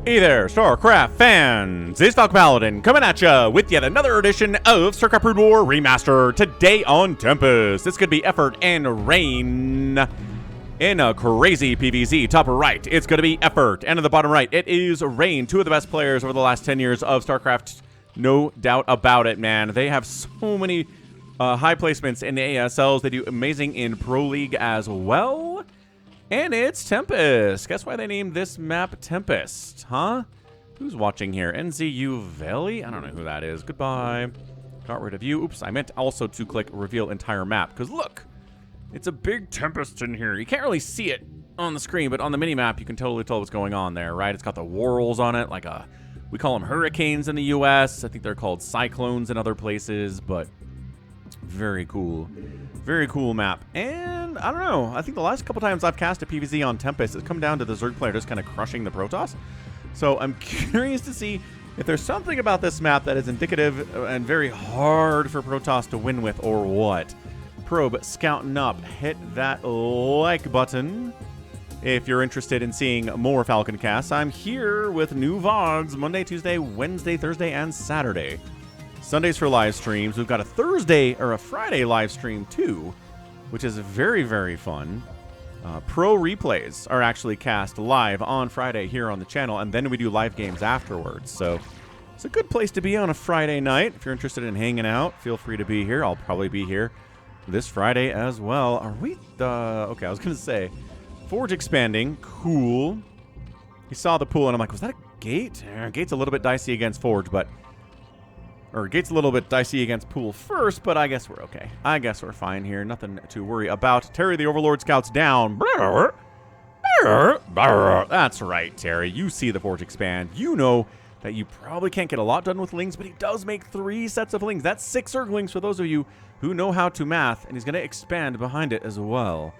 Hey there, StarCraft fans! It's Falcon Paladin coming at ya with yet another edition of StarCraft Brood War Remaster. Today on Tempest, it's gonna be Effort and Rain in a crazy PvZ. Top right, it's gonna be Effort, and in the bottom right, it is Rain. Two of the best players over the last 10 years of StarCraft, no doubt about it, man. They have so many high placements in the ASLs. They do amazing in Pro League as well. And it's Tempest. Guess why they named this map Tempest, huh? Who's watching here? NZU Valley? I don't know who that is. Goodbye. Got rid of you. Oops, I meant also to click reveal entire map. Because look, it's a big Tempest in here. You can't really see it on the screen, but on the mini-map, you can totally tell what's going on there, right? It's got the whorls on it, like we call them hurricanes in the US. I think they're called cyclones in other places, but very cool. Very cool map. And I don't know, I think the last couple times I've cast a PvZ on Tempest, it's come down to the Zerg player just kind of crushing the Protoss. So I'm curious to see if there's something about this map that is indicative and very hard for Protoss to win with, or what. Probe scouting up. Hit that like button if you're interested in seeing more Falcon casts. I'm here with new VODs Monday, Tuesday, Wednesday, Thursday, and Saturday. Sundays for live streams. We've got a Thursday or a Friday live stream too, which is very, very fun. Pro replays are actually cast live on Friday here on the channel, and then we do live games afterwards. So it's a good place to be on a Friday night. If you're interested in hanging out, feel free to be here. I'll probably be here this Friday as well. Are we okay, I was gonna say Forge expanding. Cool. You saw the pool and I'm like, was that a gate? Gate's a little bit dicey against Forge, but Gate's a little bit dicey against Pool first, but I guess we're okay. I guess we're fine here. Nothing to worry about. Terry the Overlord scouts down. That's right, Terry. You see the Forge expand. You know that you probably can't get a lot done with Lings, but he does make 3 sets of Lings. That's 6 Zerglings for those of you who know how to math, and he's going to expand behind it as well.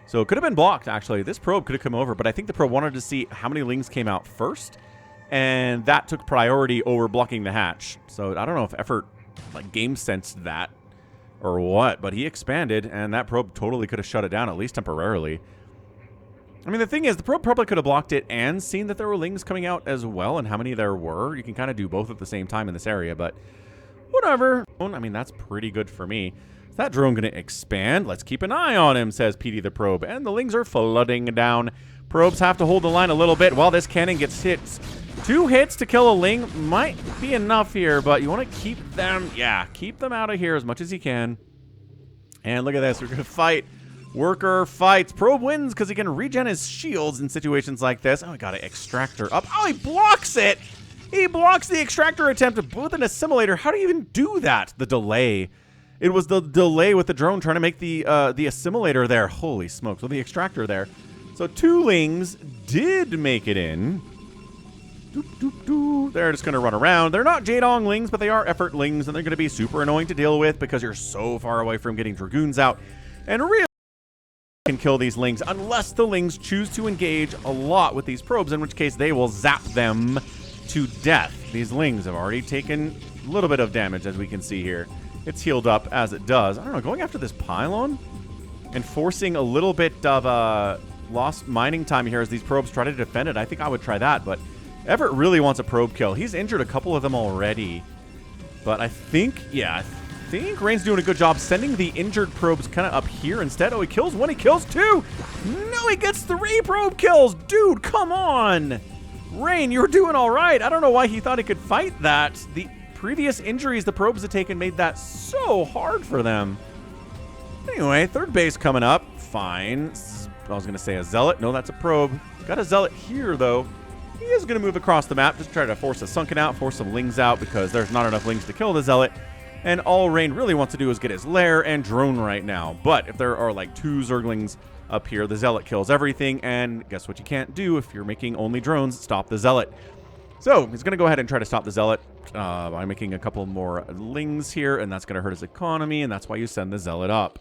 So it could have been blocked, actually. This probe could have come over, but I think the probe wanted to see how many Lings came out first, and that took priority over blocking the hatch. So I don't know if Effort like game sensed that or what, but he expanded, and that probe totally could have shut it down, at least temporarily. I mean, the thing is, the probe probably could have blocked it and seen that there were Lings coming out as well, and how many there were. You can kind of do both at the same time in this area, but whatever. I mean, that's pretty good for me. Is that drone going to expand? Let's keep an eye on him, says PD the probe, and the Lings are flooding down. Probes have to hold the line a little bit while this cannon gets hit. 2 hits to kill a Ling might be enough here, but you want to keep them, keep them out of here as much as you can. And look at this, we're going to fight. Worker fights. Probe wins because he can regen his shields in situations like this. Oh, I got an extractor up. Oh, he blocks it. He blocks the extractor attempt with an assimilator. How do you even do that? The delay. It was the delay with the drone trying to make the assimilator there. Holy smokes, with the extractor there. So 2 Lings did make it in. They're just going to run around. They're not Jadong Lings, but they are Effort Lings, and they're going to be super annoying to deal with because you're so far away from getting Dragoons out. And really can kill these Lings unless the Lings choose to engage a lot with these probes, in which case they will zap them to death. These Lings have already taken a little bit of damage, as we can see here. It's healed up as it does. I don't know, going after this pylon and forcing a little bit of lost mining time here as these probes try to defend it. I think I would try that, but Everett really wants a probe kill. He's injured a couple of them already. But I think, I think Rain's doing a good job sending the injured probes kind of up here instead. Oh, he kills 1, he kills 2. No, he gets 3 probe kills. Dude, come on. Rain, you're doing all right. I don't know why he thought he could fight that. The previous injuries the probes had taken made that so hard for them. Anyway, 3rd base coming up. Fine. I was going to say a zealot. No, that's a probe. Got a zealot here, though. He is going to move across the map, just try to force a Sunken out, force some Lings out, because there's not enough Lings to kill the zealot. And all Rain really wants to do is get his lair and drone right now. But if there are like 2 Zerglings up here, the zealot kills everything. And guess what you can't do if you're making only drones? Stop the zealot. So he's going to go ahead and try to stop the zealot by making a couple more Lings here, and that's going to hurt his economy, and that's why you send the zealot up.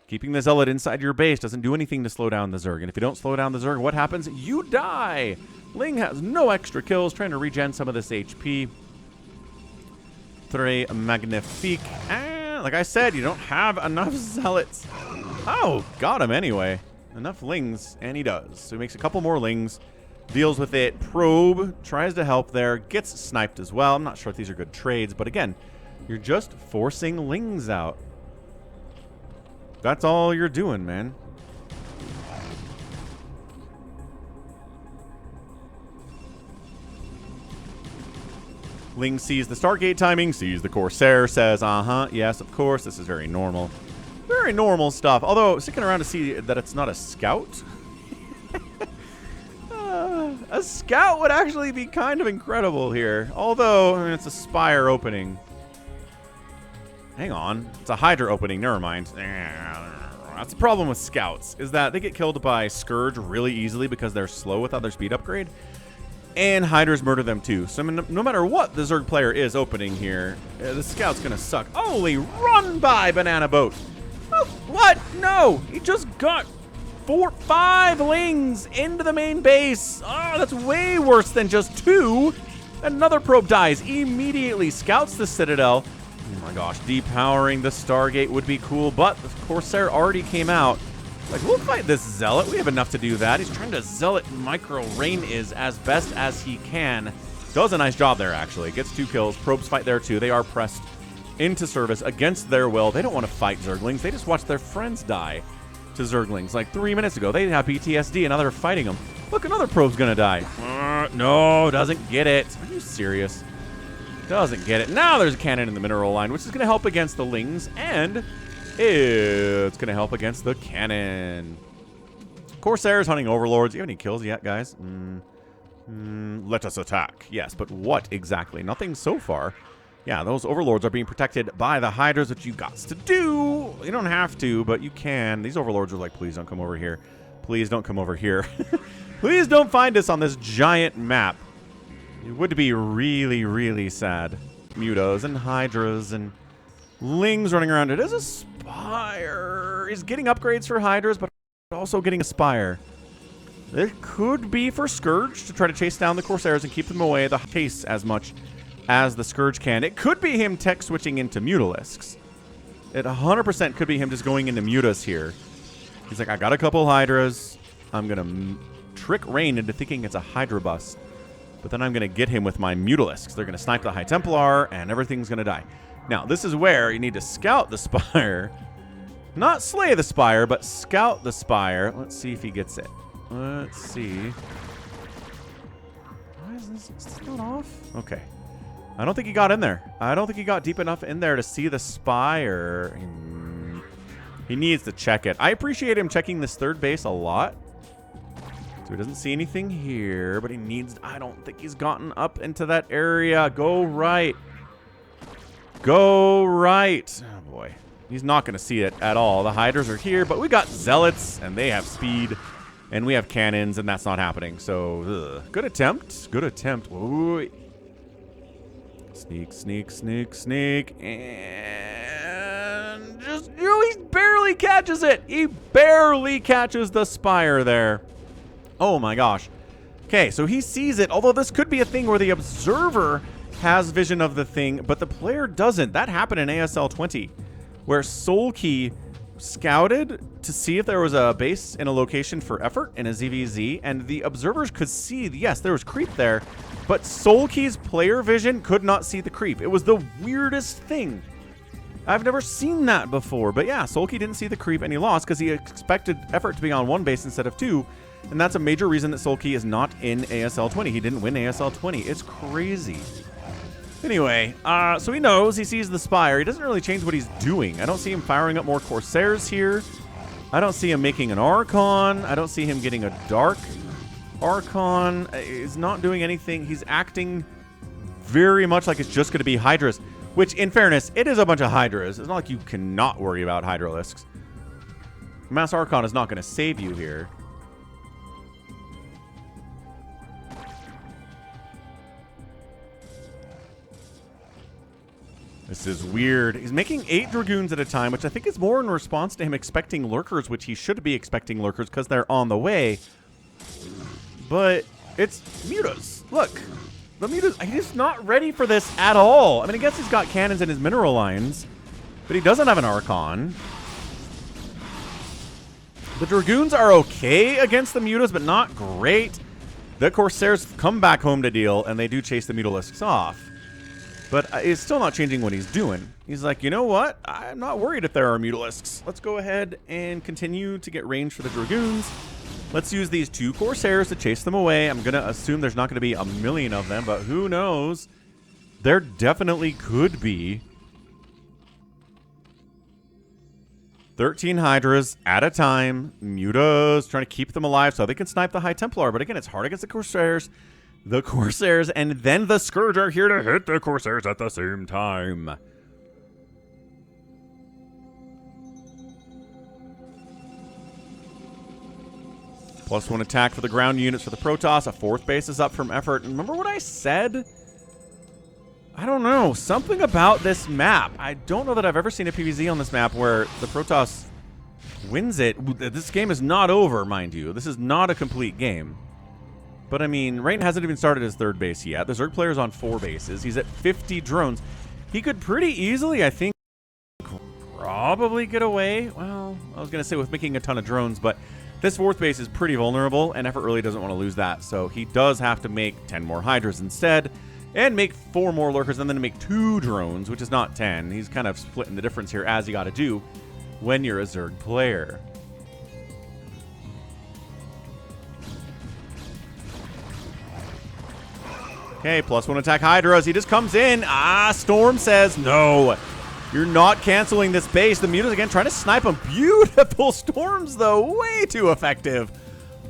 Keeping the zealot inside your base doesn't do anything to slow down the Zerg. And if you don't slow down the Zerg, what happens? You die. Ling has no extra kills, trying to regen some of this HP. Très magnifique. And like I said, you don't have enough zealots. Oh, got him anyway. Enough Lings, and he does. So he makes a couple more Lings. deals with it. Probe tries to help there, gets sniped as well. I'm not sure if these are good trades, but again, you're just forcing Lings out. That's all you're doing, man. Ling sees the Stargate timing, sees the Corsair, says, yes, of course, this is very normal. Very normal stuff. Although, sticking around to see that it's not a scout. A scout would actually be kind of incredible here. Although, I mean, it's a Spire opening. Hang on. It's a Hydra opening. Never mind. That's the problem with scouts, is that they get killed by Scourge really easily because they're slow without their speed upgrade. And Hydras murder them too. So I mean, no matter what the Zerg player is opening here, the scout's gonna suck. Holy run by Banana Boat. Oh, what? No, he just got 5 Lings into the main base. Oh, that's way worse than just 2. Another probe dies immediately. Scouts the Citadel. Oh my gosh, depowering the Stargate would be cool, but the Corsair already came out. Like, we'll fight this Zealot. We have enough to do that. He's trying to Zealot micro Rain is as best as he can. Does a nice job there, actually. Gets 2 kills. Probes fight there, too. They are pressed into service against their will. They don't want to fight Zerglings. They just watch their friends die to Zerglings. Like 3 minutes ago, they have PTSD, and now they're fighting them. Look, another probe's going to die. No, doesn't get it. Are you serious? Doesn't get it. Now there's a cannon in the mineral line, which is going to help against the Lings, and it's going to help against the cannon. Corsairs hunting Overlords. Do you have any kills yet, guys? Let us attack. Yes, but what exactly? Nothing so far. Yeah, those Overlords are being protected by the Hydras, which you got to do. You don't have to, but you can. These Overlords are like, please don't come over here. Please don't come over here. Please don't find us on this giant map. It would be really, really sad. Mutos and Hydras and Lings running around. It is a Spire. He's getting upgrades for Hydras, but also getting a Spire. It could be for Scourge to try to chase down the Corsairs and keep them away the chase as much as the Scourge can. It could be him tech switching into Mutalisks. It 100% could be him just going into Mutas here. He's like, I got a couple Hydras. I'm going to trick Rain into thinking it's a Hydra bust. But then I'm going to get him with my Mutalisks. They're going to snipe the High Templar, and everything's going to die. Now, this is where you need to scout the Spire. Not slay the Spire, but scout the Spire. Let's see if he gets it. Let's see. Why is this? Is this not off? Okay. I don't think he got in there. I don't think he got deep enough in there to see the Spire. He needs to check it. I appreciate him checking this third base a lot. So he doesn't see anything here, but he needs... I don't think he's gotten up into that area. Go right. Go right. Oh, boy. He's not going to see it at all. The Hydras are here, but we got Zealots, and they have speed. And we have cannons, and that's not happening. So, good attempt. Good attempt. Ooh. Sneak, sneak, sneak, sneak. And just... he barely catches it. He barely catches the Spire there. Oh, my gosh. Okay, so he sees it. Although this could be a thing where the Observer has vision of the thing, but the player doesn't. That happened in ASL 20, where Soulkey scouted to see if there was a base in a location for effort in a ZVZ, and the observers could see, yes, there was creep there, but Soulkey's player vision could not see the creep. It was the weirdest thing. I've never seen that before, but yeah, Soulkey didn't see the creep, and he lost because he expected effort to be on 1 base instead of 2, and that's a major reason that Soulkey is not in ASL 20. He didn't win ASL 20. It's crazy. Anyway, so he knows, he sees the Spire. He doesn't really change what he's doing. I don't see him firing up more Corsairs here. I don't see him making an Archon. I don't see him getting a Dark Archon. He's not doing anything. He's acting very much like it's just going to be Hydras, which, in fairness, it is a bunch of Hydras. It's not like you cannot worry about Hydralisks. Mass Archon is not going to save you here. This is weird. He's making 8 Dragoons at a time, which I think is more in response to him expecting Lurkers, which he should be expecting Lurkers because they're on the way. But it's Mutas. Look, the Mutas, he's not ready for this at all. I mean, I guess he's got cannons in his mineral lines, but he doesn't have an Archon. The Dragoons are okay against the Mutas, but not great. The Corsairs come back home to deal, and they do chase the Mutalisks off. But it's still not changing what he's doing. He's like, you know what? I'm not worried if there are Mutalisks. Let's go ahead and continue to get range for the Dragoons. Let's use these 2 Corsairs to chase them away. I'm going to assume there's not going to be a million of them, but who knows? There definitely could be. 13 Hydras at a time. Mutas trying to keep them alive so they can snipe the High Templar. But again, it's hard against the Corsairs. The Corsairs and then the Scourge are here to hit the Corsairs at the same time. +1 attack for the ground units for the Protoss. A 4th base is up from effort. And remember what I said? I don't know. Something about this map. I don't know that I've ever seen a PvZ on this map where the Protoss wins it. This game is not over, mind you. This is not a complete game. But, I mean, Rain hasn't even started his 3rd base yet. The Zerg player's on 4 bases. He's at 50 drones. He could pretty easily, I think, probably get away. Well, I was going to say with making a ton of drones, but this 4th base is pretty vulnerable, and Effort really doesn't want to lose that. So he does have to make 10 more Hydras instead, and make 4 more Lurkers, and then make 2 drones, which is not 10. He's kind of splitting the difference here, as you got to do when you're a Zerg player. Okay, +1 attack Hydras. He just comes in. Storm says, no, you're not canceling this base. The Mutas again trying to snipe him. Beautiful Storms, though. Way too effective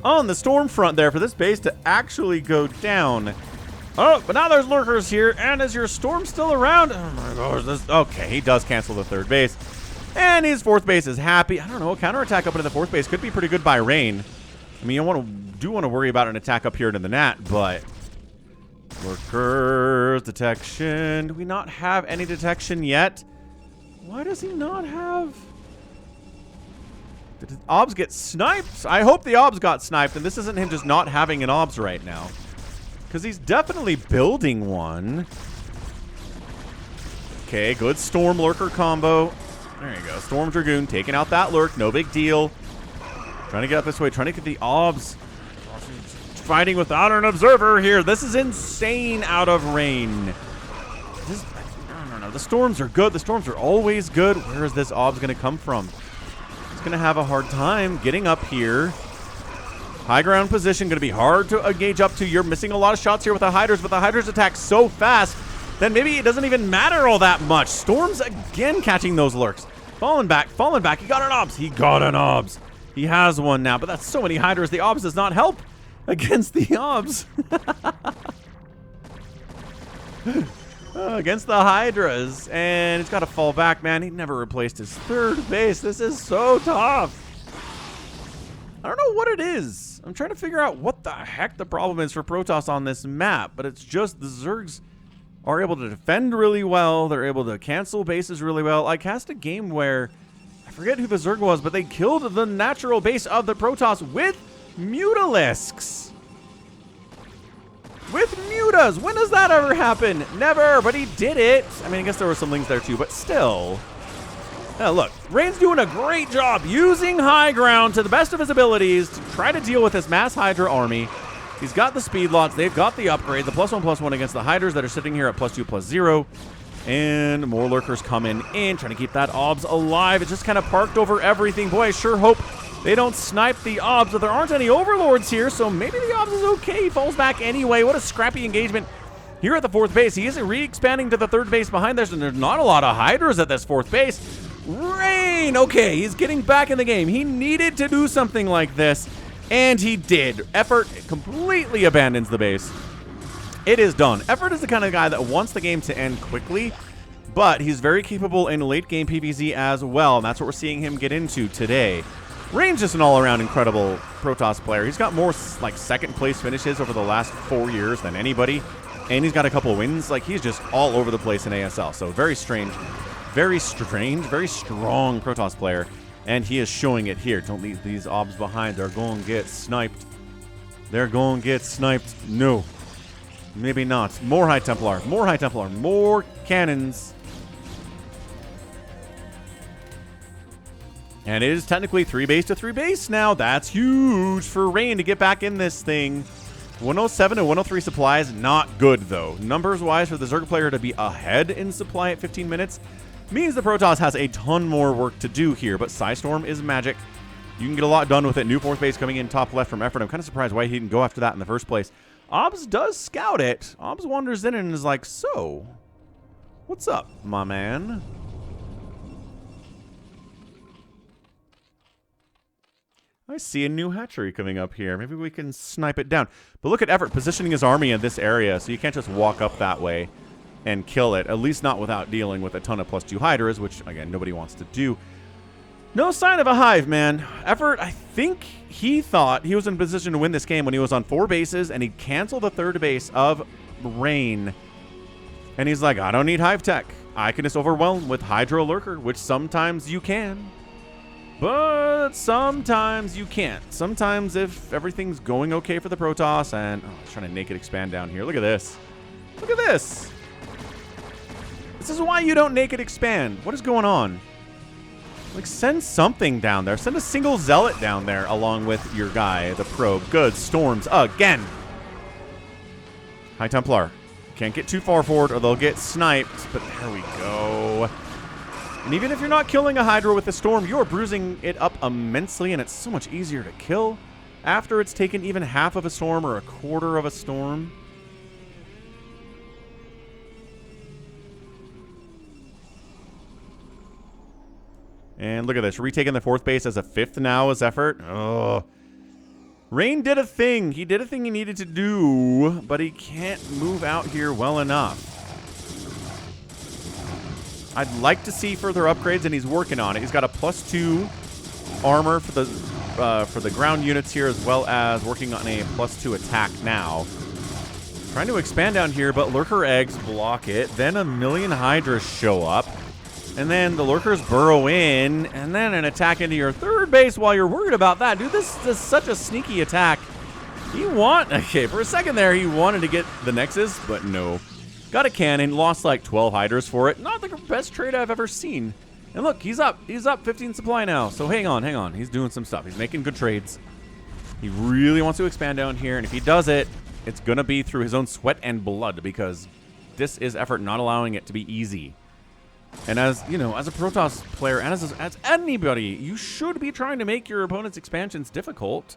on the Storm front there for this base to actually go down. Oh, but now there's Lurkers here. And is your Storm still around? Oh, my gosh. Okay, he does cancel the 3rd base. And his 4th base is happy. I don't know. A counterattack up into the 4th base could be pretty good by Rain. I mean, you do want to worry about an attack up here into the Nat, but... Lurkers, detection. Do we not have any detection yet? Why does he not have... Did his OBS get sniped? I hope the OBS got sniped, and this isn't him just not having an OBS right now. Because he's definitely building one. Okay, good Storm Lurker combo. There you go. Storm Dragoon taking out that Lurk. No big deal. Trying to get up this way. Trying to get the OBS. Fighting without an observer here. This is insane out of Rain. No. The Storms are good. The Storms are always good. Where is this OBS going to come from? He's going to have a hard time getting up here. High ground position. Going to be hard to engage up to. You're missing a lot of shots here with the Hydras, but the Hydras attack so fast then maybe it doesn't even matter all that much. Storms again catching those Lurks. Falling back. He got an OBS. He got an OBS. He has one now, but that's so many Hydras. The OBS does not help against the OBS. Against the Hydras. And it's got to fall back, man. He never replaced his 3rd base. This is so tough. I don't know what it is. I'm trying to figure out what the heck the problem is for Protoss on this map. But it's just the Zergs are able to defend really well. They're able to cancel bases really well. I cast a game where, I forget who the Zerg was, but they killed the natural base of the Protoss with Mutalisks. With Mutas. When does that ever happen? Never, but he did it. I mean, I guess there were some links there too, but still. Now, look, Rain's doing a great job using high ground to the best of his abilities to try to deal with this mass Hydra army. He's got the speed lots. They've got the upgrade. The +1/+1 against the Hydras that are sitting here at +2/+0. And more Lurkers coming in, trying to keep that OBS alive. It's just kind of parked over everything. Boy, I sure hope they don't snipe the OBS, but there aren't any Overlords here, so maybe the OBS is okay. He falls back anyway. What a scrappy engagement here at the 4th base. He isn't re-expanding to the 3rd base behind this, and there's not a lot of Hydras at this 4th base. Rain! Okay, he's getting back in the game. He needed to do something like this, and he did. Effort completely abandons the base. It is done. Effort is the kind of guy that wants the game to end quickly, but he's very capable in late game PvZ as well, and that's what we're seeing him get into today. Rain's just an all-around incredible Protoss player. He's got more like 2nd place finishes over the last 4 years than anybody, and he's got a couple wins. Like, he's just all over the place in ASL. So very strange, very strong Protoss player, and he is showing it here. Don't leave these OBS behind. They're going to get sniped. They're going to get sniped. No. Maybe not. More High Templar. More High Templar. More cannons. And it is technically 3 base to 3 base now. That's huge for Rain to get back in this thing. 107 and 103 supply is not good, though. Numbers-wise, for the Zerg player to be ahead in supply at 15 minutes means the Protoss has a ton more work to do here, but Psystorm is magic. You can get a lot done with it. New 4th base coming in top left from Effort. I'm kind of surprised why he didn't go after that in the first place. Obs does scout it. Obs wanders in and is like, so, what's up, my man? I see a new hatchery coming up here. Maybe we can snipe it down. But look at Effort positioning his army in this area, so you can't just walk up that way and kill it, at least not without dealing with a ton of +2 Hydras, which, again, nobody wants to do. No sign of a hive, man. Effort, I think he thought he was in position to win this game when he was on 4 bases, and he'd cancel the 3rd base of Rain. And he's like, I don't need hive tech. I can just overwhelm with Hydro Lurker, which sometimes you can. But sometimes you can't. Sometimes if everything's going okay for the Protoss, and I was trying to naked expand down here. Look at this. Look at this. This is why you don't naked expand. What is going on? Like, send something down there. Send a single zealot down there along with your guy, the probe. Good. Storms again. High Templar. Can't get too far forward or they'll get sniped. But there we go. And even if you're not killing a Hydra with the Storm, you're bruising it up immensely, and it's so much easier to kill after it's taken even half of a Storm or a quarter of a Storm. And look at this. Retaking the 4th base as a 5th now as Effort. Oh. Rain did a thing. He did a thing he needed to do, but he can't move out here well enough. I'd like to see further upgrades, and he's working on it. He's got a +2 armor for the ground units here, as well as working on a +2 attack now. Trying to expand down here, but Lurker Eggs block it. Then a million Hydras show up. And then the Lurkers burrow in, and then an attack into your 3rd base while you're worried about that. Dude, this is such a sneaky attack. Okay, for a second there, he wanted to get the Nexus, but no. Got a cannon, lost like 12 Hydras for it. Not the best trade I've ever seen. And look, he's up. He's up 15 supply now. So hang on. He's doing some stuff. He's making good trades. He really wants to expand down here, and if he does it, it's going to be through his own sweat and blood, because this is Effort not allowing it to be easy. And as, you know, as a Protoss player, and as anybody, you should be trying to make your opponent's expansions difficult.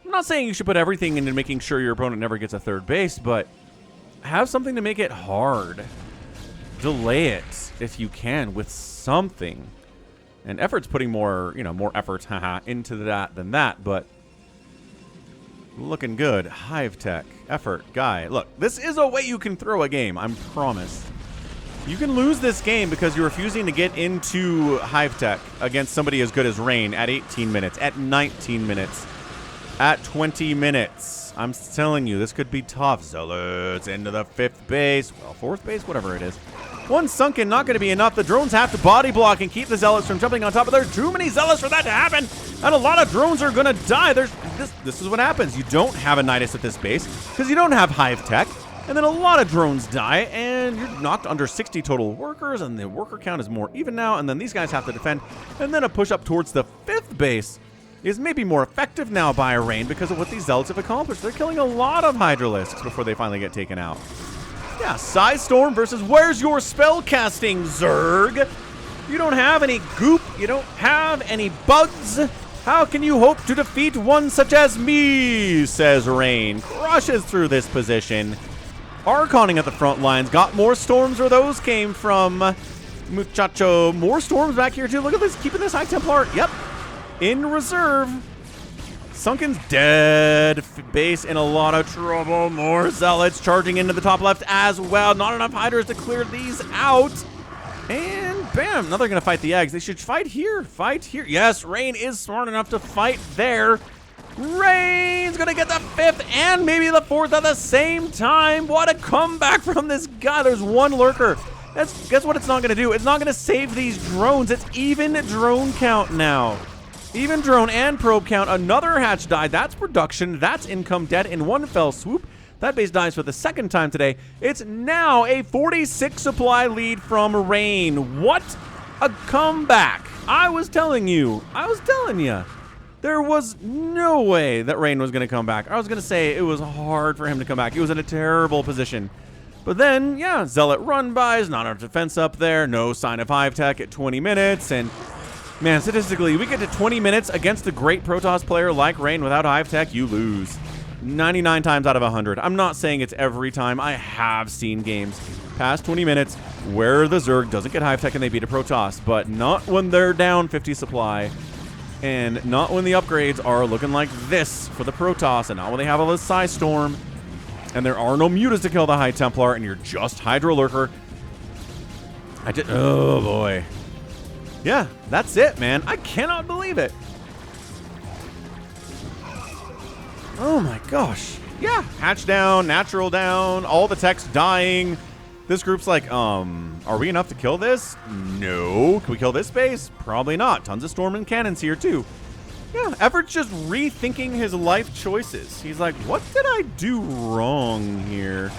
I'm not saying you should put everything into making sure your opponent never gets a 3rd base, but have something to make it hard. Delay it, if you can, with something. And Effort's putting more, you know, more effort into that than that, but looking good. Hive Tech, Effort, Guy. Look, this is a way you can throw a game, I promise. You can lose this game because you're refusing to get into Hive Tech against somebody as good as Rain at 18 minutes, at 19 minutes, at 20 minutes. I'm telling you, this could be tough. Zealots into the 5th base. Well, 4th base, whatever it is. One sunken, not going to be enough. The drones have to body block and keep the Zealots from jumping on top. But there's too many Zealots for that to happen. And a lot of drones are going to die. This is what happens. You don't have a Nidus at this base because you don't have Hive Tech. And then a lot of drones die, and you're knocked under 60 total workers, and the worker count is more even now, and then these guys have to defend. And then a push up towards the 5th base is maybe more effective now by Rain because of what these Zealots have accomplished. They're killing a lot of Hydralisks before they finally get taken out. Yeah, Psystorm versus where's your spell casting, Zerg? You don't have any goop, you don't have any bugs. How can you hope to defeat one such as me, says Rain. Crushes through this position. Arconning at the front lines. Got more storms where those came from. Muchacho. More storms back here, too. Look at this. Keeping this High Templar. Yep. In reserve. Sunken's dead. Base in a lot of trouble. More Zealots charging into the top left as well. Not enough Hydras to clear these out. And bam. Now they're going to fight the eggs. They should fight here. Fight here. Yes, Rain is smart enough to fight there. Rain's gonna get the 5th and maybe the 4th at the same time. What a comeback from this guy. There's one Lurker. Guess what it's not gonna do? It's not gonna save these drones. It's even drone count now. Even drone and probe count. Another hatch died. That's production. That's income dead in one fell swoop. That base dies for the 2nd time today. It's now a 46 supply lead from Rain. What a comeback. I was telling you. There was no way that Rain was going to come back. I was going to say it was hard for him to come back. He was in a terrible position. But then, yeah, Zealot run-bys, not enough defense up there, no sign of Hive Tech at 20 minutes, and man, statistically, we get to 20 minutes against a great Protoss player like Rain without Hive Tech, you lose. 99 times out of 100. I'm not saying it's every time. I have seen games past 20 minutes where the Zerg doesn't get Hive Tech and they beat a Protoss, but not when they're down 50 supply, and not when the upgrades are looking like this for the Protoss, and not when they have a Psy Storm, and there are no mutas to kill the High Templar, and you're just Hydra Lurker. Oh boy. Yeah, that's it, man. I cannot believe it. Oh my gosh. Yeah, hatch down, natural down, all the tech's dying. This group's like, are we enough to kill this? No. Can we kill this base? Probably not. Tons of storm and cannons here too. Yeah, Effort's just rethinking his life choices. He's like, what did I do wrong here?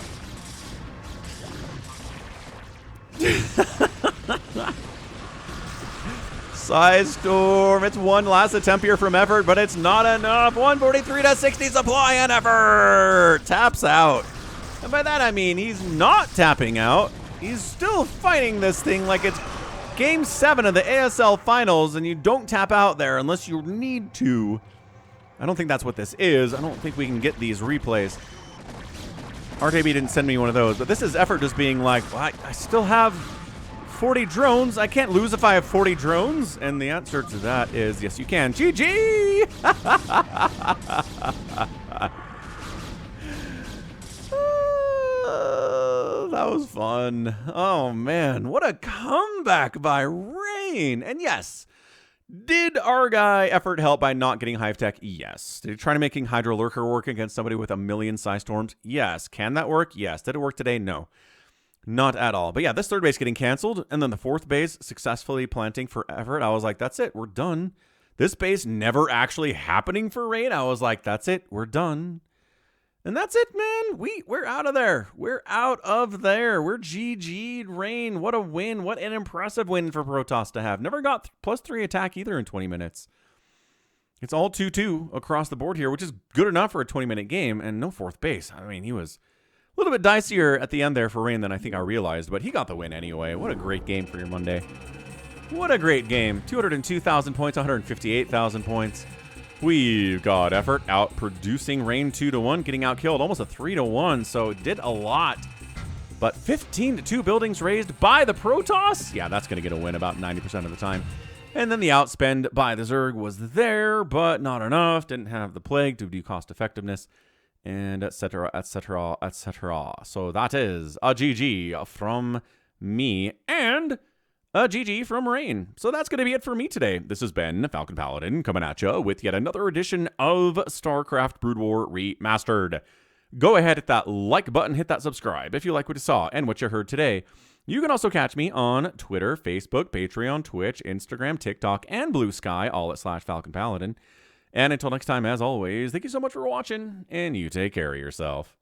Psy Storm, it's one last attempt here from Effort, but it's not enough. 143 to 60 supply, and Effort taps out. And by that I mean he's not tapping out. He's still fighting this thing like it's Game 7 of the ASL Finals, and you don't tap out there unless you need to. I don't think that's what this is. I don't think we can get these replays. RTB didn't send me one of those, but this is Effort just being like, well, I still have 40 drones. I can't lose if I have 40 drones. And the answer to that is yes, you can. GG! That was fun. Oh, man. What a comeback by Rain. And yes, did our guy Effort help by not getting Hive Tech? Yes. Did he try to making Hydra Lurker work against somebody with a million Psy Storms? Yes. Can that work? Yes. Did it work today? No. Not at all. But yeah, this third base getting canceled, and then the fourth base successfully planting for Effort. I was like, that's it. We're done. This base never actually happening for Rain. I was like, that's it. We're done. And that's it, man. We're out of there. We're out of there. We're GG'd Rain. What a win. What an impressive win for Protoss to have. Never got +3 attack either in 20 minutes. It's all 2-2 across the board here, which is good enough for a 20-minute game, and no fourth base. I mean, he was a little bit dicier at the end there for Rain than I think I realized, but he got the win anyway. What a great game for your Monday. What a great game. 202,000 points, 158,000 points. We've got Effort out producing Rain 2-1, getting out killed, almost a 3-1, so it did a lot. But 15-2 buildings raised by the Protoss? Yeah, that's going to get a win about 90% of the time. And then the outspend by the Zerg was there, but not enough. Didn't have the Plague to do cost effectiveness, and etc., etc., etc. So that is a GG from me, and a GG from Rain. So that's going to be it for me today. This has been Falcon Paladin coming at you with yet another edition of StarCraft Brood War Remastered. Go ahead, hit that like button, hit that subscribe if you like what you saw and what you heard today. You can also catch me on Twitter, Facebook, Patreon, Twitch, Instagram, TikTok, and Blue Sky, all at /Falcon Paladin. And until next time, as always, thank you so much for watching, and you take care of yourself.